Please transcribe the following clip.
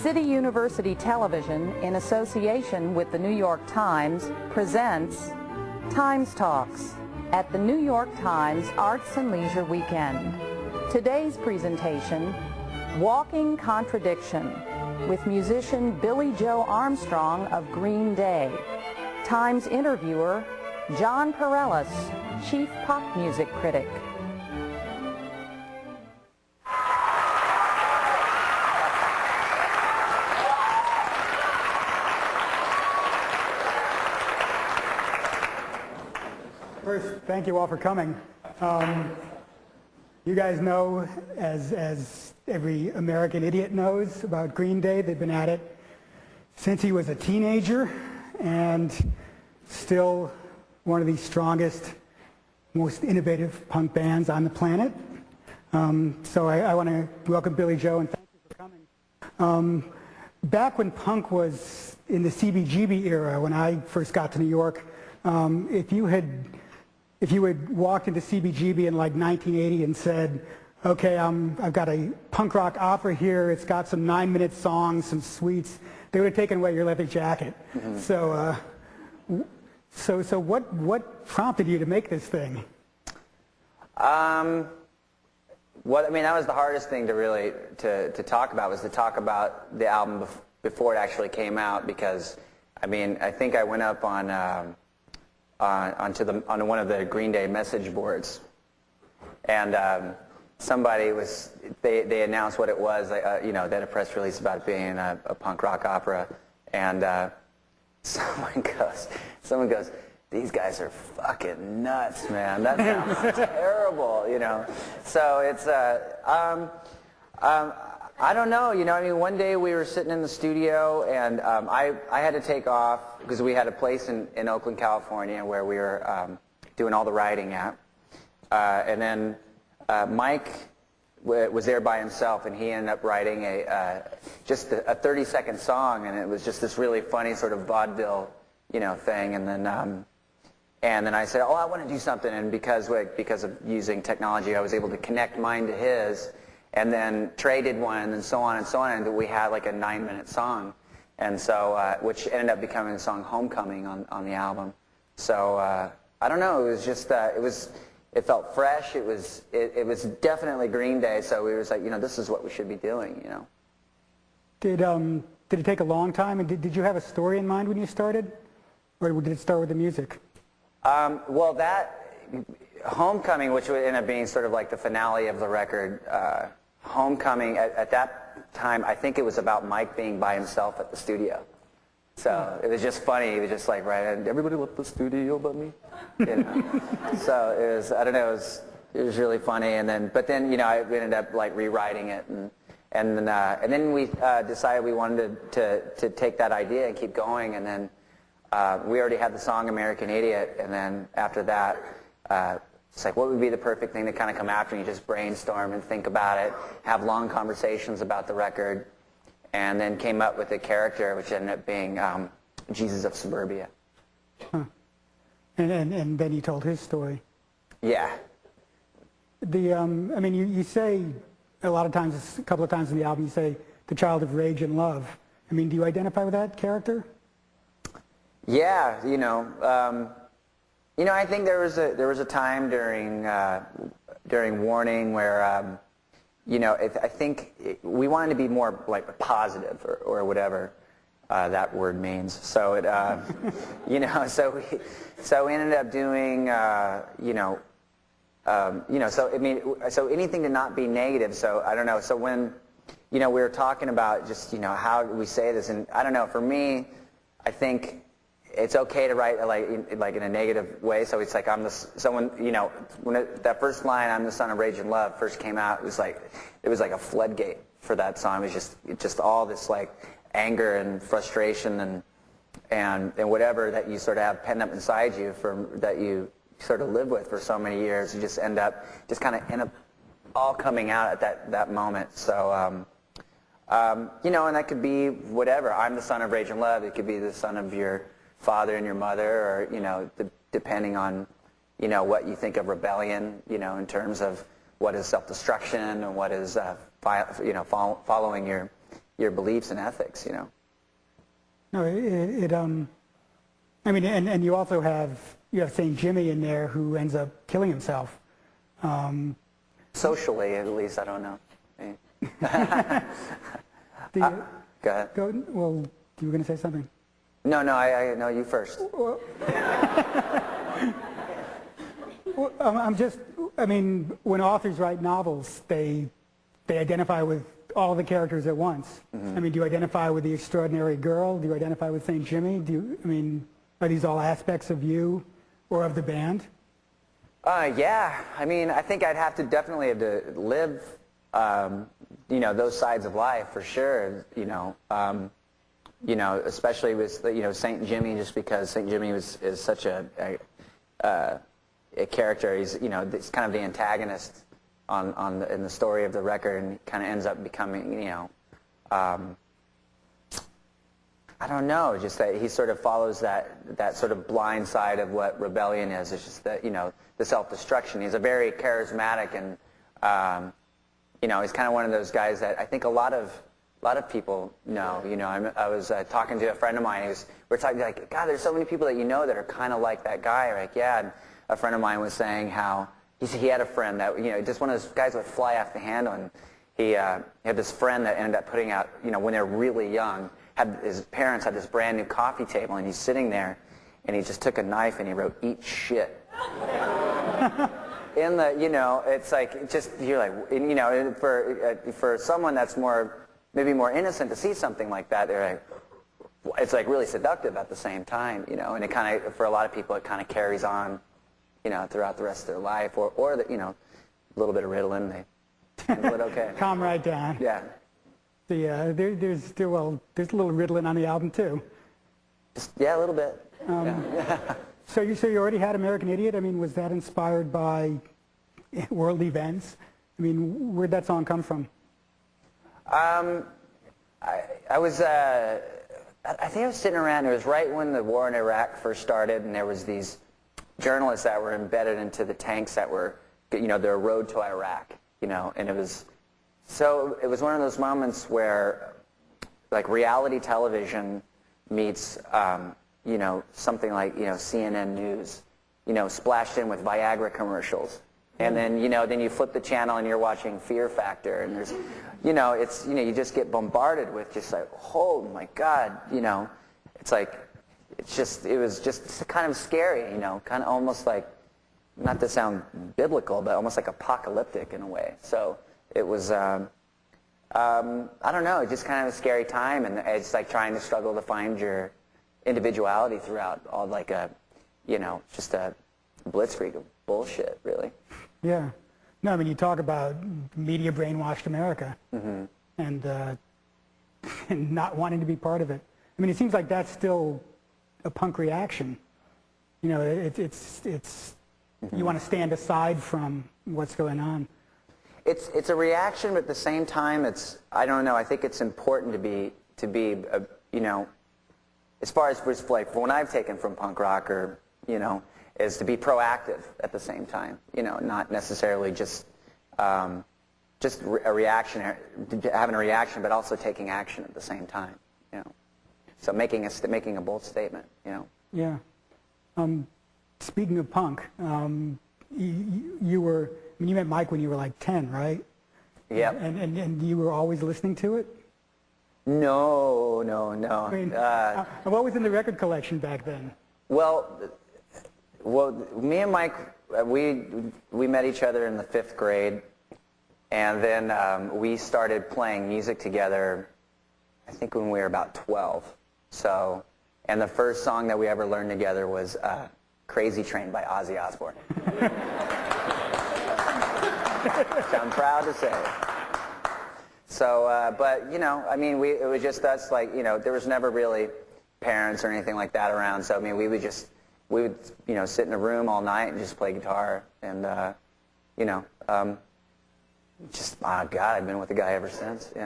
City University Television, in association with the New York Times, presents Times Talks at the New York Times Arts and Leisure Weekend. Today's presentation, Walking Contradiction, with musician Billie Joe Armstrong of Green Day. Times interviewer, John Perellis, chief pop music critic. First, thank you all for coming. You guys know, as every American idiot knows about Green Day, they've been at it since he was a teenager, and still one of the strongest, most innovative punk bands on the planet. So I want to welcome Billie Joe and thank you for coming. Back when punk was in the CBGB era, when I first got to New York, if you had walked into CBGB in like 1980 and said, okay, I've got a punk rock opera here, it's got some 9-minute songs, some suites, they would have taken away your leather jacket. Mm-hmm. So what prompted you to make this thing? That was the hardest thing to really to talk about, was to talk about the album before it actually came out, because I think I went up on one of the Green Day message boards, and they announced what it was. They had a press release about it being a punk rock opera, and someone goes, "These guys are fucking nuts, man. That sounds terrible," So it's I don't know, one day we were sitting in the studio, and I had to take off because we had a place in Oakland, California, where we were doing all the writing at. And then Mike was there by himself, and he ended up writing just a 30-second song, and it was just this really funny sort of vaudeville, thing. And then I said, I want to do something, and because of using technology, I was able to connect mine to his. And then Trey did one, and so on, and we had like a 9-minute song, and so which ended up becoming the song "Homecoming" on the album. So I don't know. It was just it felt fresh. It was definitely Green Day. So we was like, this is what we should be doing. Did it take a long time? And did you have a story in mind when you started, or did it start with the music? Well, that Homecoming, which would end up being sort of like the finale of the record. Homecoming, at that time, I think it was about Mike being by himself at the studio. So it was just funny. He was just like, right, and everybody left the studio but me. So it was, I don't know, it was really funny. But then I ended up like rewriting it, and then we decided we wanted to take that idea and keep going. And then we already had the song "American Idiot," and then after that, it's like, what would be the perfect thing to kind of come after? And you just brainstorm and think about it, have long conversations about the record, and then came up with a character which ended up being Jesus of Suburbia. Huh. And then you told his story. Yeah. You say a lot of times, a couple of times in the album, you say the child of rage and love. Do you identify with that character? Yeah, I think there was a time during Warning where I think we wanted to be more like positive or whatever that word means. So it so we ended up doing so anything to not be negative. So I don't know. So when we were talking about just how do we say this, and I don't know, for me, I think it's okay to write like in a negative way. So it's like when that first line, "I'm the son of rage and love," first came out, it was like a floodgate for that song. It was just all this like anger and frustration and whatever that you sort of have penned up inside you that you sort of live with for so many years. You just end up all coming out at that moment. So and that could be whatever. I'm the son of rage and love. It could be the son of your father and your mother, or depending on what you think of rebellion, in terms of what is self-destruction and what is following your your beliefs and ethics, you know. No, I mean, and you also have St. Jimmy in there who ends up killing himself. Socially, at least, I don't know. Go ahead. Well, you were going to say something. No, I know you first. Well, I mean, when authors write novels, they identify with all the characters at once. I mean, do you identify with the extraordinary girl? Do you identify with St. Jimmy? Are these all aspects of you or of the band? Yeah. I mean, I think I'd definitely have to live, those sides of life for sure. Especially with St. Jimmy, just because St. Jimmy is such a character. He's it's kind of the antagonist in the story of the record, and kind of ends up becoming I don't know, just that he sort of follows that sort of blind side of what rebellion is. It's just that the self-destruction. He's a very charismatic and he's kind of one of those guys that I think a lot of people know. I was talking to a friend of mine. We're talking like, God, there's so many people that that are kind of like that guy. Like, yeah, and a friend of mine was saying how he had a friend that just one of those guys would fly off the handle, and he had this friend that ended up putting out when they were really young. His parents had this brand new coffee table, and he's sitting there, and he just took a knife and he wrote "eat shit." In the it's like you're like for someone that's maybe more innocent to see something like that, they're like, it's like really seductive at the same time, and it kind of, for a lot of people, it kind of carries on, throughout the rest of their life, or a little bit of Ritalin, they handle it okay. Calm right down. Yeah. There's a little Ritalin on the album too. Yeah, a little bit. So you already had American Idiot. I mean, was that inspired by world events? I mean, where'd that song come from? I was I think I was sitting around. It was right when the war in Iraq first started, and there was these journalists that were embedded into the tanks that were their road to Iraq. And it was one of those moments where like reality television meets something like CNN News, splashed in with Viagra commercials, and then then you flip the channel and you're watching Fear Factor, and there's you just get bombarded with just like, oh my God, it's like it was just kind of scary, kind of almost like, not to sound biblical, but almost like apocalyptic in a way. So it was I don't know, just kind of a scary time, and it's like trying to struggle to find your individuality throughout all like a just a blitzkrieg of bullshit, really. Yeah. No, I mean, you talk about media brainwashed America, and not wanting to be part of it. I mean, it seems like that's still a punk reaction. It's you want to stand aside from what's going on. It's a reaction, but at the same time, I don't know. I think it's important to be as far as like what I've taken from punk rock, or is to be proactive at the same time. Not necessarily just a reaction, having a reaction, but also taking action at the same time. So making a bold statement. Yeah. Speaking of punk, you met Mike when you were like 10, right? Yeah. And you were always listening to it? No. I mean, what was in the record collection back then? Well, me and Mike, we met each other in the 5th grade, and then we started playing music together, I think when we were about 12. So, and the first song that we ever learned together was Crazy Train by Ozzy Osbourne. Which I'm proud to say. So, but, I mean, it was just us, like, there was never really parents or anything like that around. So, I mean, we would sit in a room all night and just play guitar. And, God, I've been with the guy ever since, yeah.